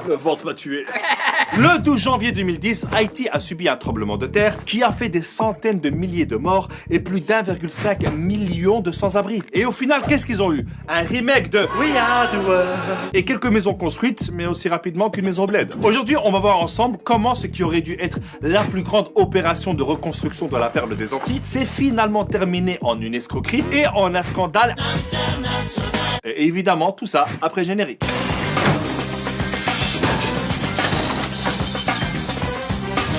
Le ventre m'a tué. Le 12 janvier 2010, Haïti a subi un tremblement de terre qui a fait des centaines de milliers de morts et plus d'1,5 million de sans-abri. Et au final, qu'est-ce qu'ils ont eu? Un remake de We Are the World et quelques maisons construites, mais aussi rapidement qu'une maison bled. Aujourd'hui, on va voir ensemble comment ce qui aurait dû être la plus grande opération de reconstruction de la perle des Antilles s'est finalement terminé en une escroquerie et en un scandale international. Et évidemment, tout ça après générique.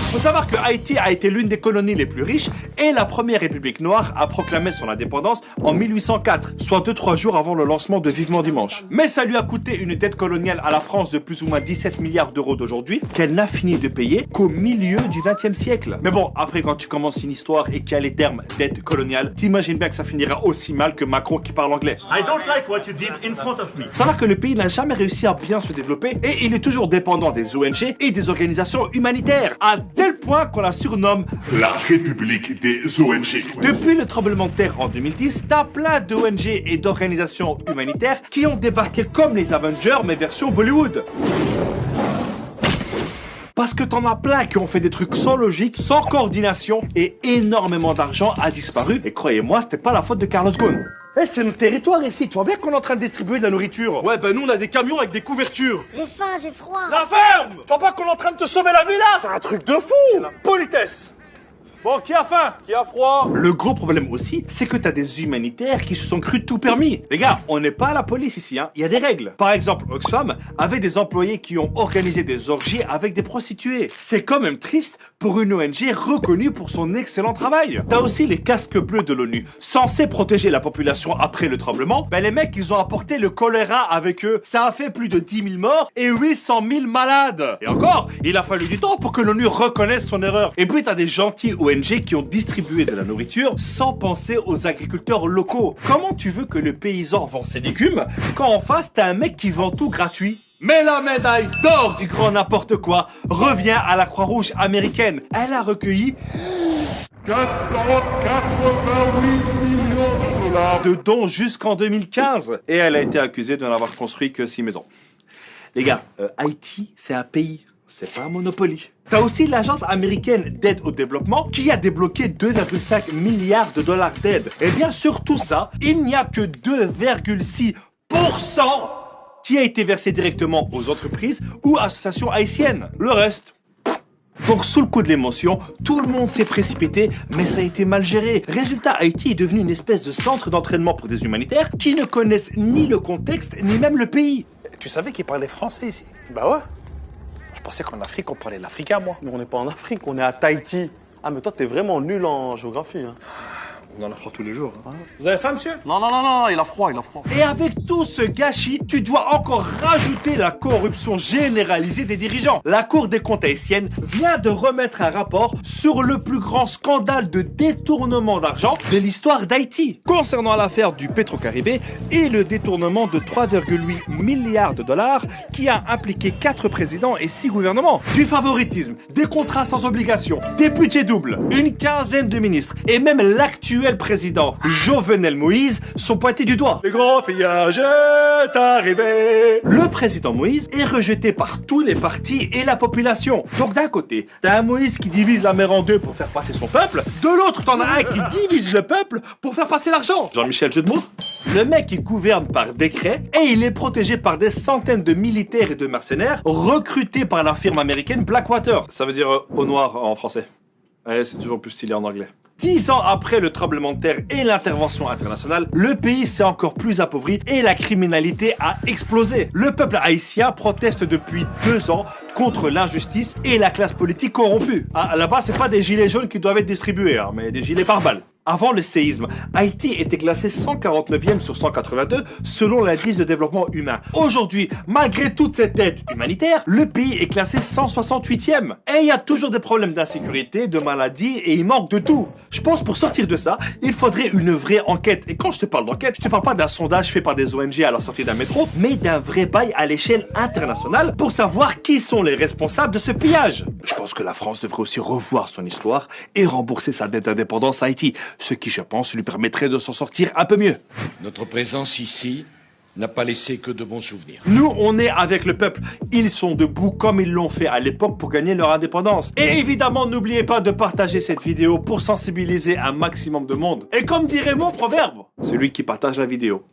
Il faut savoir que Haïti a été l'une des colonies les plus riches et la première république noire a proclamé son indépendance en 1804, soit 2-3 jours avant le lancement de Vivement Dimanche. Mais ça lui a coûté une dette coloniale à la France de plus ou moins 17 milliards d'euros d'aujourd'hui qu'elle n'a fini de payer qu'au milieu du XXe siècle. Mais bon, après quand tu commences une histoire et qu'il y a les termes dette coloniale, t'imagines bien que ça finira aussi mal que Macron qui parle anglais. I don't like what you did in front of me. Faut savoir que le pays n'a jamais réussi à bien se développer et il est toujours dépendant des ONG et des organisations humanitaires. À tel point qu'on la surnomme la République des ONG. Depuis le tremblement de terre en 2010, t'as plein d'ONG et d'organisations humanitaires qui ont débarqué comme les Avengers mais version Bollywood. Parce que t'en as plein qui ont fait des trucs sans logique, sans coordination et énormément d'argent a disparu. Et croyez-moi, c'était pas la faute de Carlos Ghosn. Eh, c'est notre territoire ici, tu vois bien qu'on est en train de distribuer de la nourriture. Ouais, ben nous on a des camions avec des couvertures. J'ai faim, j'ai froid. La ferme! Tu vois pas qu'on est en train de te sauver la vie là? C'est un truc de fou! La politesse! Bon, qui a faim? Qui a froid? Le gros problème aussi, c'est que t'as des humanitaires qui se sont crus tout permis. Les gars, on n'est pas à la police ici, hein. Il y a des règles. Par exemple, Oxfam avait des employés qui ont organisé des orgies avec des prostituées. C'est quand même triste pour une ONG reconnue pour son excellent travail. T'as aussi les casques bleus de l'ONU, censés protéger la population après le tremblement. Ben les mecs, ils ont apporté le choléra avec eux. Ça a fait plus de 10 000 morts et 800 000 malades. Et encore, il a fallu du temps pour que l'ONU reconnaisse son erreur. Et puis t'as des gentils ONG qui ont distribué de la nourriture sans penser aux agriculteurs locaux. Comment tu veux que le paysan vend ses légumes quand en face t'as un mec qui vend tout gratuit? Mais la médaille d'or du grand n'importe quoi revient à la Croix-Rouge américaine. Elle a recueilli 488 millions de dollars de dons jusqu'en 2015. Et elle a été accusée de n'avoir construit que 6 maisons. Les gars, Haïti, c'est un pays. C'est pas un Monopoly. T'as aussi l'agence américaine d'aide au développement qui a débloqué 2,5 milliards de dollars d'aide. Et bien sur tout ça, il n'y a que 2,6% qui a été versé directement aux entreprises ou associations haïtiennes. Le reste... Donc sous le coup de l'émotion, tout le monde s'est précipité, mais ça a été mal géré. Résultat, Haïti est devenu une espèce de centre d'entraînement pour des humanitaires qui ne connaissent ni le contexte, ni même le pays. Tu savais qu'ils parlaient français ici? Bah ouais. Je pensais qu'en Afrique, on parlait l'africain, moi. Mais on n'est pas en Afrique, on est à Tahiti. Ah, mais toi, t'es vraiment nul en géographie. Hein. On en apprend tous les jours. Hein. Vous avez faim, monsieur? Non, non, non, non, il a froid, il a froid. Et avec tout ce gâchis, tu dois encore rajouter la corruption généralisée des dirigeants. La Cour des comptes haïtienne vient de remettre un rapport sur le plus grand scandale de détournement d'argent de l'histoire d'Haïti, concernant l'affaire du Petro-Caribé et le détournement de 3,8 milliards de dollars qui a impliqué 4 présidents et 6 gouvernements. Du favoritisme, des contrats sans obligation, des budgets doubles, une quinzaine de ministres et même l'actuel président Jovenel Moïse sont pointés du doigt. Le grand pillage est arrivé. Le président Moïse est rejeté par tous les partis et la population. Donc d'un côté, t'as un Moïse qui divise la mer en deux pour faire passer son peuple. De l'autre, t'en as un qui divise le peuple pour faire passer l'argent. Jean-Michel, jeu de mots? Le mec, il gouverne par décret et il est protégé par des centaines de militaires et de mercenaires recrutés par la firme américaine Blackwater. Ça veut dire au noir en français. Ouais, c'est toujours plus stylé en anglais. 10 ans après le tremblement de terre et l'intervention internationale, le pays s'est encore plus appauvri et la criminalité a explosé. Le peuple haïtien proteste depuis 2 ans contre l'injustice et la classe politique corrompue. Ah, là-bas, c'est pas des gilets jaunes qui doivent être distribués, hein, mais des gilets pare-balles. Avant le séisme, Haïti était classé 149e sur 182 selon l'indice de développement humain. Aujourd'hui, malgré toute cette aide humanitaire, le pays est classé 168e. Et il y a toujours des problèmes d'insécurité, de maladies et il manque de tout. Je pense pour sortir de ça, il faudrait une vraie enquête. Et quand je te parle d'enquête, je te parle pas d'un sondage fait par des ONG à la sortie d'un métro, mais d'un vrai bail à l'échelle internationale pour savoir qui sont les responsables de ce pillage. Je pense que la France devrait aussi revoir son histoire et rembourser sa dette d'indépendance à Haïti. Ce qui, je pense, lui permettrait de s'en sortir un peu mieux. Notre présence ici n'a pas laissé que de bons souvenirs. Nous, on est avec le peuple. Ils sont debout comme ils l'ont fait à l'époque pour gagner leur indépendance. Et évidemment, n'oubliez pas de partager cette vidéo pour sensibiliser un maximum de monde. Et comme dirait mon proverbe, celui qui partage la vidéo